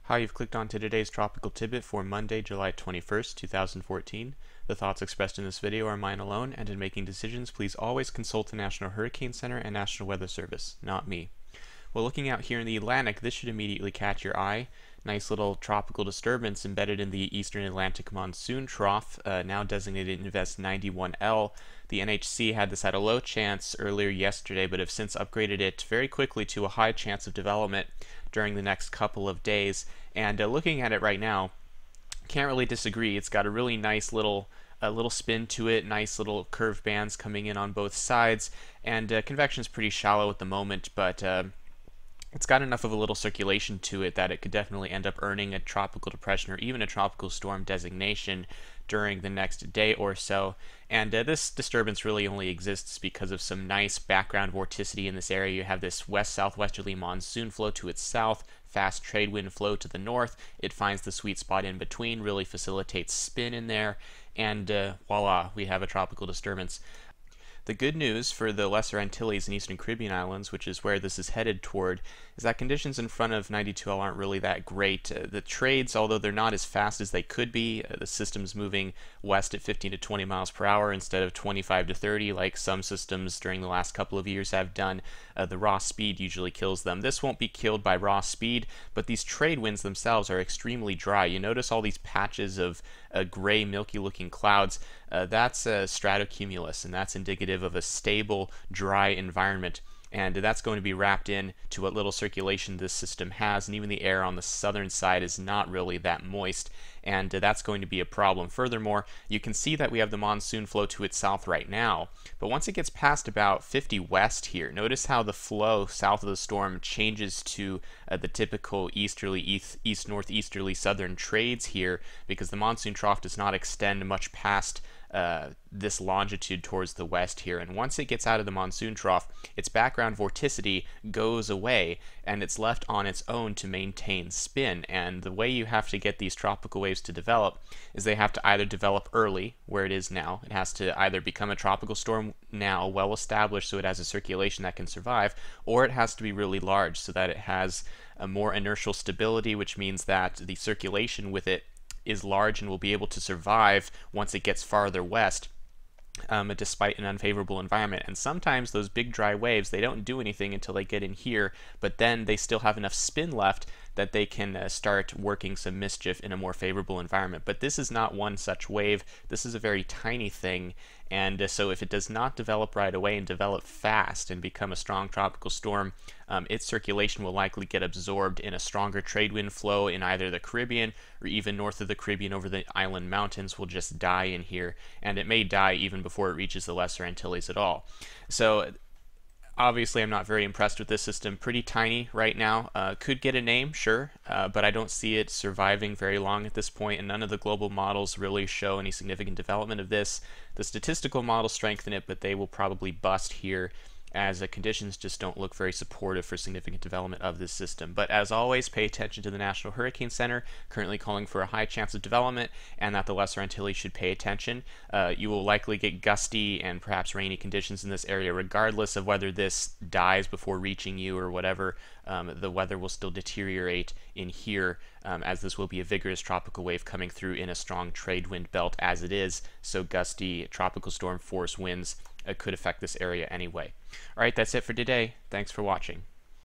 Hi, you've clicked on to today's tropical tidbit for Monday, July 21st, 2014. The thoughts expressed in this video are mine alone, and in making decisions, please always consult the National Hurricane Center and National Weather Service, not me. Well, looking out here in the Atlantic, this should immediately catch your eye. Nice little tropical disturbance embedded in the eastern Atlantic monsoon trough, now designated Invest 91L. The NHC had this at a low chance earlier yesterday, but have since upgraded it very quickly to a high chance of development during the next couple of days. And looking at it right now, can't really disagree. It's got a really nice little spin to it, nice little curved bands coming in on both sides, and convection is pretty shallow at the moment, but it's got enough of a little circulation to it that it could definitely end up earning a tropical depression or even a tropical storm designation during the next day or so. And this disturbance really only exists because of some nice background vorticity in this area. You have this west-southwesterly monsoon flow to its south, fast trade wind flow to the north. It finds the sweet spot in between, really facilitates spin in there, and voila, we have a tropical disturbance. The good news for the Lesser Antilles and Eastern Caribbean Islands, which is where this is headed toward, is that conditions in front of 92L aren't really that great. The trades, although they're not as fast as they could be, the system's moving west at 15 to 20 miles per hour instead of 25 to 30 like some systems during the last couple of years have done. The raw speed usually kills them. This won't be killed by raw speed, but these trade winds themselves are extremely dry. You notice all these patches of gray, milky-looking clouds. That's stratocumulus, and that's indicative of a stable, dry environment. And that's going to be wrapped in to what little circulation this system has, and even the air on the southern side is not really that moist, and that's going to be a problem. Furthermore, you can see that we have the monsoon flow to its south right now, but once it gets past about 50 west here, notice how the flow south of the storm changes to the typical easterly, east-northeasterly southern trades here, because the monsoon trough does not extend much past this longitude towards the west here, and once it gets out of the monsoon trough, its background vorticity goes away and it's left on its own to maintain spin. And the way you have to get these tropical waves to develop is they have to either develop early, where it is now. It has to either become a tropical storm now, well established, so it has a circulation that can survive, or it has to be really large so that it has a more inertial stability, which means that the circulation with it is large and will be able to survive once it gets farther west, despite an unfavorable environment. And sometimes those big dry waves, they don't do anything until they get in here, but then they still have enough spin left that they can start working some mischief in a more favorable environment. But this is not one such wave. This is a very tiny thing, and so if it does not develop right away and develop fast and become a strong tropical storm, its circulation will likely get absorbed in a stronger trade wind flow in either the Caribbean or even north of the Caribbean over the island mountains will just die in here, and it may die even before it reaches the Lesser Antilles at all. So obviously, I'm not very impressed with this system. Pretty tiny right now. Could get a name, sure, but I don't see it surviving very long at this point, and none of the global models really show any significant development of this. The statistical models strengthen it, but they will probably bust here as the conditions just don't look very supportive for significant development of this system. But as always, pay attention to the National Hurricane Center, currently calling for a high chance of development, and that the Lesser Antilles should pay attention. You will likely get gusty and perhaps rainy conditions in this area, regardless of whether this dies before reaching you or whatever. The weather will still deteriorate in here, as this will be a vigorous tropical wave coming through in a strong trade wind belt as it is, so gusty tropical storm force winds could affect this area anyway. Alright, that's it for today. Thanks for watching.